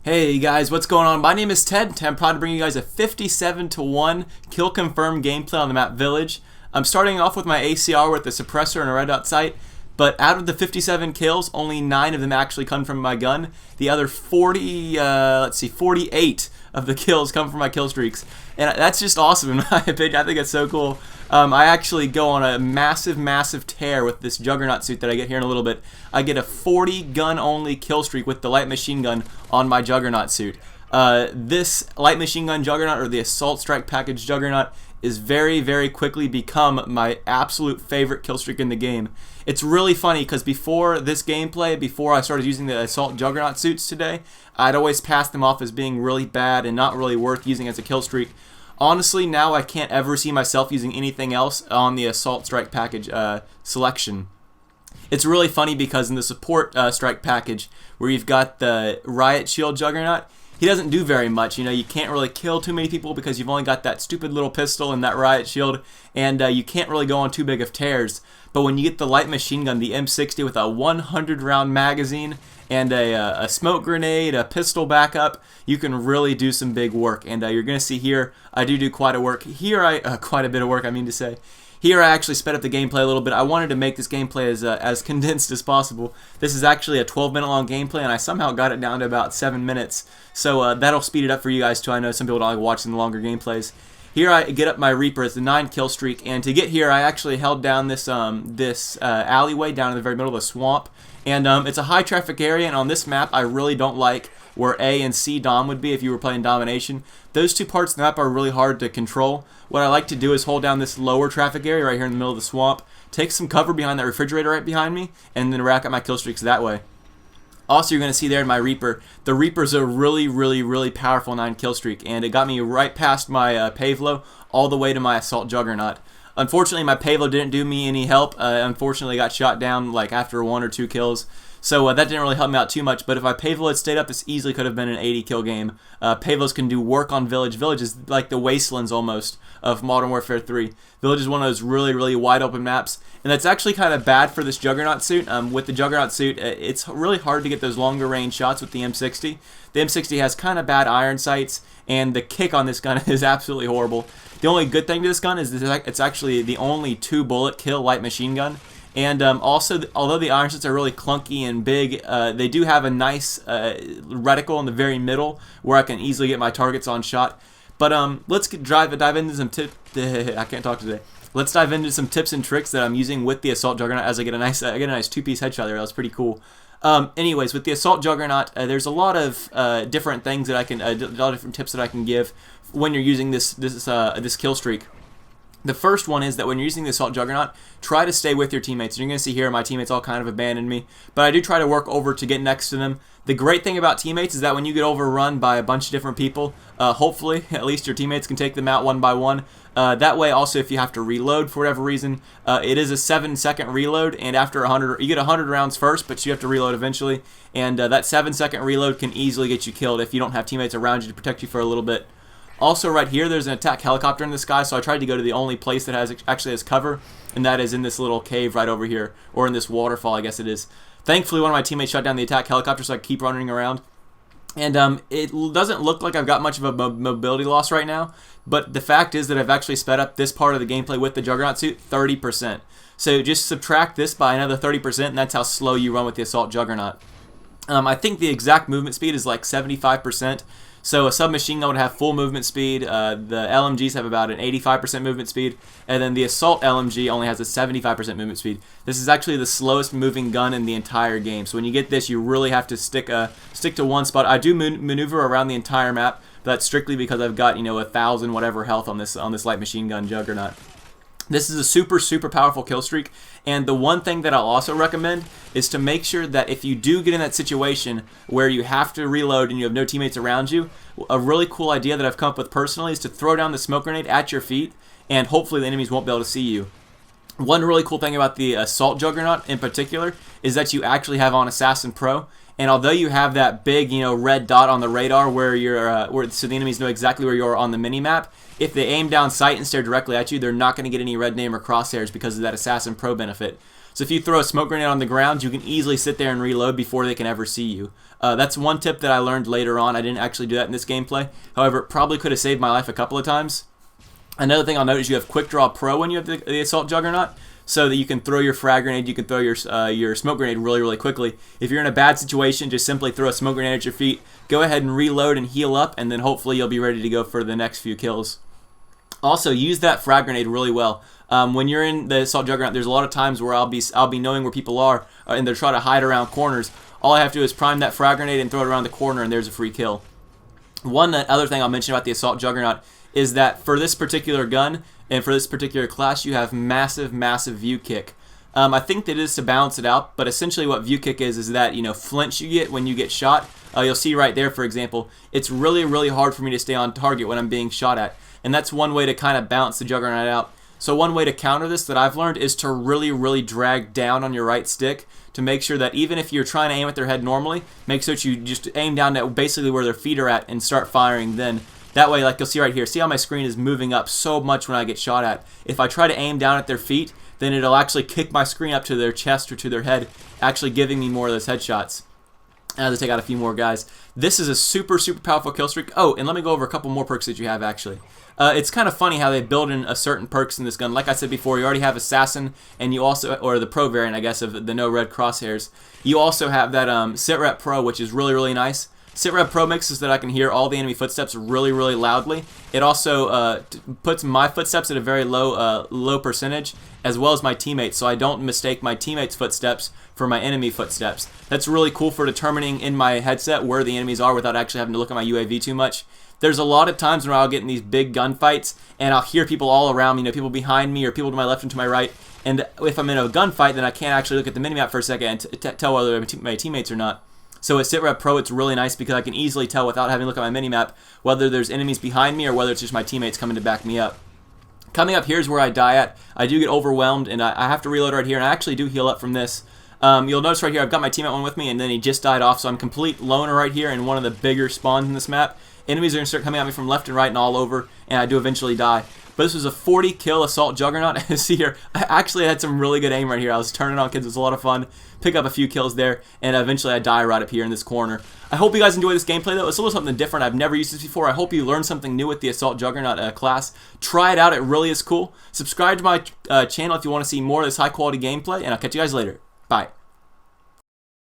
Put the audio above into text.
Hey guys, what's going on? My name is Ted, and I'm proud to bring you guys a 57-1 kill confirmed gameplay on the map Village. I'm starting off with my ACR with a suppressor and a red dot sight, but out of the 57 kills, only 9 of them actually come from my gun. The other 48 of the kills come from my kill streaks, and that's just awesome in my opinion. I think it's so cool. I actually go on a massive tear with this Juggernaut suit that I get here in a little bit. I get a 40 gun only kill streak with the light machine gun on my Juggernaut suit. This light machine gun Juggernaut, or the assault strike package Juggernaut, is very quickly become my absolute favorite kill streak in the game. It's really funny because before this gameplay, before I started using the assault Juggernaut suits today, I'd always pass them off as being really bad and not really worth using as a kill streak. Honestly, now I can't ever see myself using anything else on the assault strike package selection. It's really funny because in the support strike package, where you've got the riot shield Juggernaut, he doesn't do very much. You know, you can't really kill too many people because you've only got that stupid little pistol and that riot shield, and you can't really go on too big of tears. But when you get the light machine gun, the M60 with a 100 round magazine and a smoke grenade, a pistol backup, you can really do some big work. And you're going to see here, I do quite a bit of work, I mean to say. Here I actually sped up the gameplay a little bit. I wanted to make this gameplay as condensed as possible. This is actually a 12-minute long gameplay, and I somehow got it down to about 7 minutes. So that'll speed it up for you guys too. I know some people don't like watching the longer gameplays. Here I get up my Reaper. It's the 9 kill streak, and to get here I actually held down this alleyway down in the very middle of the swamp. And it's a high traffic area, and on this map I really don't like where A and C Dom would be if you were playing domination. Those two parts of the map are really hard to control. What I like to do is hold down this lower traffic area right here in the middle of the swamp, take some cover behind that refrigerator right behind me, and then rack up my kill streaks that way. Also, you're going to see there in my Reaper, the Reaper's a really powerful 9 kill streak, and it got me right past my Pavlo all the way to my Assault Juggernaut. Unfortunately, my Pavlo didn't do me any help. Unfortunately, got shot down like after 1 or 2 kills. So that didn't really help me out too much, but if my Pavlo had stayed up, this easily could have been an 80 kill game. Pavlos can do work on Village. Village is like the wastelands almost of Modern Warfare 3. Village is one of those really wide open maps, and that's actually kind of bad for this Juggernaut suit. With the Juggernaut suit, it's really hard to get those longer range shots with the M60. The M60 has kind of bad iron sights, and the kick on this gun is absolutely horrible. The only good thing to this gun is that it's actually the only 2-bullet kill light machine gun. And also, although the iron sights are really clunky and big, they do have a nice reticle in the very middle where I can easily get my targets on shot. But let's dive into some tips. I can't talk today. Let's dive into some tips and tricks that I'm using with the Assault Juggernaut as I get a nice 2-piece headshot there. That was pretty cool. Anyways, with the Assault Juggernaut, there's a lot of different things that I can, a lot of different tips that I can give when you're using this kill streak. The first one is that when you're using the Assault Juggernaut, try to stay with your teammates. You're going to see here my teammates all kind of abandoned me, but I do try to work over to get next to them. The great thing about teammates is that when you get overrun by a bunch of different people, hopefully at least your teammates can take them out one by one. That way also if you have to reload for whatever reason, it is a 7-second reload, and after 100, you get 100 rounds first, but you have to reload eventually, and that 7-second reload can easily get you killed if you don't have teammates around you to protect you for a little bit. Also, right here, there's an attack helicopter in the sky, so I tried to go to the only place that actually has cover, and that is in this little cave right over here, or in this waterfall, I guess it is. Thankfully, one of my teammates shot down the attack helicopter, so I keep running around. And it doesn't look like I've got much of a mobility loss right now, but the fact is that I've actually sped up this part of the gameplay with the Juggernaut suit 30%. So just subtract this by another 30%, and that's how slow you run with the Assault Juggernaut. I think the exact movement speed is like 75%. So a submachine gun would have full movement speed, the LMGs have about an 85% movement speed, and then the Assault LMG only has a 75% movement speed. This is actually the slowest moving gun in the entire game, so when you get this, you really have to stick to one spot. I do maneuver around the entire map, but that's strictly because I've got, 1,000 whatever health on this light machine gun Juggernaut. This is a super powerful kill streak, and the one thing that I'll also recommend is to make sure that if you do get in that situation where you have to reload and you have no teammates around you, a really cool idea that I've come up with personally is to throw down the smoke grenade at your feet, and hopefully the enemies won't be able to see you. One really cool thing about the Assault Juggernaut in particular is that you actually have on Assassin Pro, and although you have that big, red dot on the radar where you're, so the enemies know exactly where you are on the mini-map, if they aim down sight and stare directly at you, they're not going to get any red name or crosshairs because of that Assassin Pro benefit. So if you throw a smoke grenade on the ground, you can easily sit there and reload before they can ever see you. That's one tip that I learned later on. I didn't actually do that in this gameplay. However, it probably could have saved my life a couple of times. Another thing I'll note is you have Quick Draw Pro when you have the Assault Juggernaut, so that you can throw your frag grenade, you can throw your smoke grenade really quickly. If you're in a bad situation, just simply throw a smoke grenade at your feet, go ahead and reload and heal up, and then hopefully you'll be ready to go for the next few kills. Also, use that frag grenade really well. When you're in the Assault Juggernaut, there's a lot of times where I'll be knowing where people are, and they're trying to hide around corners. All I have to do is prime that frag grenade and throw it around the corner, and there's a free kill. One other thing I'll mention about the Assault Juggernaut is that for this particular gun and for this particular class, you have massive view kick. I think that it is to balance it out, but essentially what view kick is that, you know, flinch you get when you get shot. You'll see right there, for example, it's really hard for me to stay on target when I'm being shot at, and that's one way to kind of balance the Juggernaut out. So one way to counter this that I've learned is to really drag down on your right stick to make sure that even if you're trying to aim at their head normally, make sure that you just aim down at basically where their feet are at and start firing then. That way, like you'll see right here, see how my screen is moving up so much when I get shot at. If I try to aim down at their feet, then it'll actually kick my screen up to their chest or to their head, actually giving me more of those headshots. And I have to take out a few more guys. This is a super powerful kill streak. Oh, and let me go over a couple more perks that you have actually. It's kind of funny how they build in a certain perks in this gun. Like I said before, you already have Assassin, and you also, or the Pro variant, I guess, of the no red crosshairs. You also have that Sitrep Pro, which is really nice. Sitrep Pro makes it so that I can hear all the enemy footsteps really loudly. It also puts my footsteps at a very low percentage, as well as my teammates, so I don't mistake my teammates' footsteps for my enemy footsteps. That's really cool for determining in my headset where the enemies are without actually having to look at my UAV too much. There's a lot of times when I'll get in these big gunfights and I'll hear people all around me, you know, people behind me or people to my left and to my right. And if I'm in a gunfight, then I can't actually look at the minimap for a second and tell whether my teammates or not. So with Sitrep Pro, it's really nice because I can easily tell without having to look at my minimap whether there's enemies behind me or whether it's just my teammates coming to back me up. Coming up, here's where I die at. I do get overwhelmed and I have to reload right here, and I actually do heal up from this. You'll notice right here I've got my teammate one with me, and then he just died off, so I'm complete loner right here in one of the bigger spawns in this map. Enemies are going to start coming at me from left and right and all over, and I do eventually die. But this was a 40 kill Assault Juggernaut. See here, I actually had some really good aim right here. I was turning on kids, it was a lot of fun. Pick up a few kills there, and eventually I die right up here in this corner. I hope you guys enjoy this gameplay though. It's a little something different. I've never used this before. I hope you learned something new with the Assault Juggernaut class. Try it out, it really is cool. Subscribe to my channel if you want to see more of this high quality gameplay, and I'll catch you guys later. Bye.